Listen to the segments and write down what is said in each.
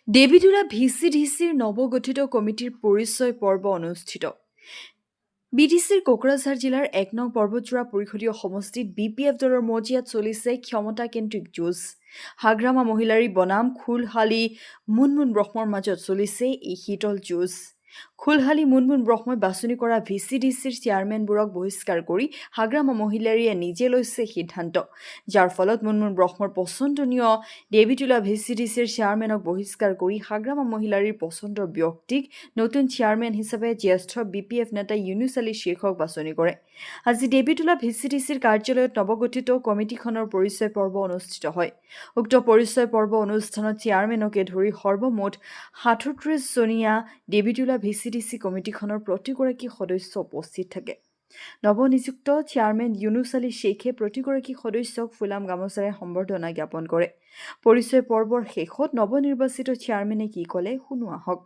দেবীতোলা ভিসিডিসিৰ নবগঠিত কমিটিৰ পৰিচয় পৰ্ব অনুষ্ঠিত। বিডিসিৰ কোকৰাঝাৰ জিলাৰ ১ নং পৰ্বতজোৰা পৰিষদীয় সমষ্টিত বিপিএফ দলৰ মজিয়াত চলিছে ক্ষমতাকেন্দ্ৰিক যুঁজ। হাগ্ৰামা মহিলাৰী বনাম খুলহালি মুনমুন ব্ৰহ্মৰ মাজত চলিছে এই শীতল যুঁজ। খুলহালি মুনমুন ব্ৰহ্মই বাছনি কৰা ভিচিডিচিৰ চেয়াৰমেনবোৰক বহিষ্কাৰ কৰি হাগ্ৰামা মহিলাৰীয়ে নিজে লৈছে সিদ্ধান্ত, যাৰ ফলত মুনমুন ব্ৰহ্মৰ পচন্দনীয় দেবীতোলা ভিচিডিচিৰ চেয়াৰমেনক বহিষ্কাৰ কৰি হাগ্ৰামা মহিলাৰীৰ পচন্দৰ ব্যক্তিক নতুন চেয়াৰমেন হিচাপে জ্যেষ্ঠ বিপিএফ নেতা ইউনুছ আলী শ্বেখক বাছনি কৰে। আজি দেবীতোলা ভিচিডিচিৰ কাৰ্যালয়ত নৱগঠিত কমিটিখনৰ পৰিচয় পৰ্ব অনুষ্ঠিত হয়। উক্ত পৰিচয় পৰ্ব অনুষ্ঠানত চেয়াৰমেনকে ধৰি সৰ্বমুঠ ৩৭জনীয়া দেবীতোলা ভিচিডিচি কমিটিখনৰ প্ৰতিগৰাকী সদস্য উপস্থিত থাকে। নৱনিযুক্ত চেয়াৰমেন ইউনুছ আলী শ্বেখে প্ৰতিগৰাকী সদস্যক ফুলাম গামোচাৰে সম্বৰ্ধনা জ্ঞাপন কৰে। পৰিচয় পৰ্বৰ শেষত নৱনিৰ্বাচিত চেয়াৰমেনে কি ক'লে শুনো আহক।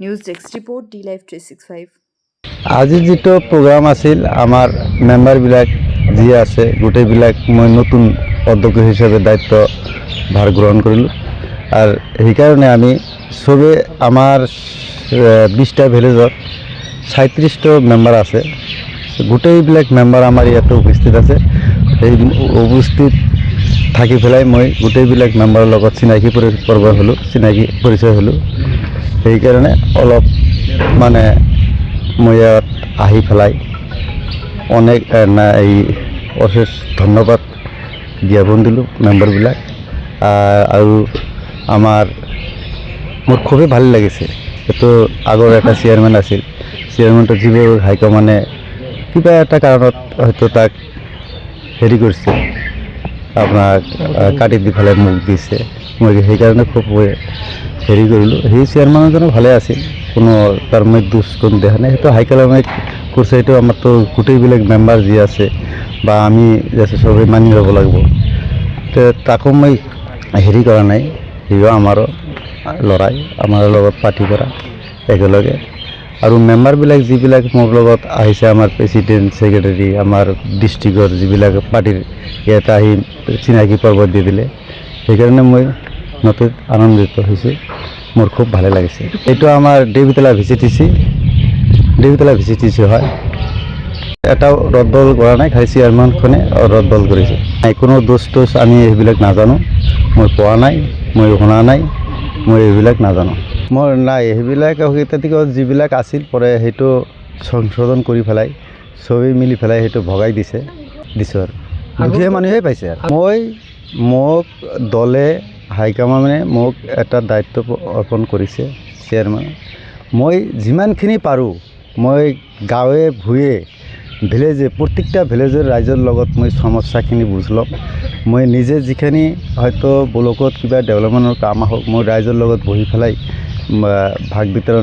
News desk report DLive 365। আজি যেটো প্ৰগ্ৰাম আছিল আমাৰ মেম্বাৰবিলাক যি আছে গোটেইবিলাক মই নতুন অধ্যক্ষ হিচাপে দায়িত্ব ভাৰ গ্ৰহণ কৰিলোঁ। আৰু সেইকাৰণে আমি চবে আমাৰ 20টা ভিলেজত 37টা মেম্বাৰ আছে। গোটেইবিলাক মেম্বাৰ আমাৰ ইয়াতে উপস্থিত আছে। এই উপস্থিত থাকি পেলাই মই গোটেইবিলাক মেম্বাৰৰ লগত চিনাকি পৰিচয় হ'লোঁ। সেইকাৰণে অলপ মানে মই ইয়াত আহি পেলাই অনেক এই অশেষ ধন্যবাদ জ্ঞাপন দিলোঁ মেম্বাৰবিলাক। আৰু মোৰ খুবেই ভাল লাগিছে। এইটো আগৰ এটা চেয়াৰমেন আছিল, চেয়াৰমেনটো যিবোৰ হাইকমাণ্ডে কিবা এটা কাৰণত হয়তো তাক হেৰি কৰিছে, আপোনাক কাটি দি পেলাই মোক দিছে। মই সেইকাৰণে খুব হেৰি কৰিলোঁ। সেই চেয়াৰমেনজনো ভালে আছিল, কোনো তাৰ মই দোষ কোনো দেখা নাই। সেইটো হাইকমাণ্ডে কৰিছে, সেইটো আমাৰতো গোটেইবিলাক মেম্বাৰ যি আছে বা আমি যাতে চবেই মানি ল'ব লাগিব। তো তাকো মই হেৰি কৰা নাই, সিও আমাৰো ল'ৰাই আমাৰ লগত পাৰ্টি কৰা একেলগে। আৰু মেম্বাৰবিলাক যিবিলাক মোৰ লগত আহিছে, আমাৰ প্ৰেচিডেণ্ট ছেক্ৰেটাৰী, আমাৰ ডিষ্ট্ৰিক্টৰ যিবিলাক পাৰ্টিৰ ইয়াতে আহি চিনাকি পৰ্ব দি দিলে, সেইকাৰণে মই নতুন আনন্দিত হৈছোঁ। মোৰ খুব ভালে লাগিছে। এইটো আমাৰ দেবীতোলা ভিচিডিচি হয়। এটাও ৰদ্দল কৰা নাই, খালি চেয়াৰমেনখনে ৰদ্দল কৰিছে। কোনো দোষ আমি সেইবিলাক নাজানো, মই পোৱা নাই, মই শুনা নাই, মই এইবিলাক নাজানো। মোৰ নাই সেইবিলাক অহিতাধিকত যিবিলাক আছিল পৰে সেইটো সংশোধন কৰি পেলাই চবেই মিলি পেলাই সেইটো ভগাই দিছোঁ আৰু দুখীয়া মানুহে পাইছে। মোক দলে হাইকমাণ্ডে মোক এটা দায়িত্ব অৰ্পণ কৰিছে চেয়াৰমেন। মই যিমানখিনি পাৰোঁ মই গাঁৱে ভূঞে ভিলেজে প্ৰত্যেকটা ভিলেজৰ ৰাইজৰ লগত মই সমস্যাখিনি বুজ ল'ম। মই নিজে যিখিনি হয়তো ব্লকত কিবা ডেভেলপমেণ্টৰ কাম আহক, মই ৰাইজৰ লগত বহি পেলাই ভাগ বিতৰণ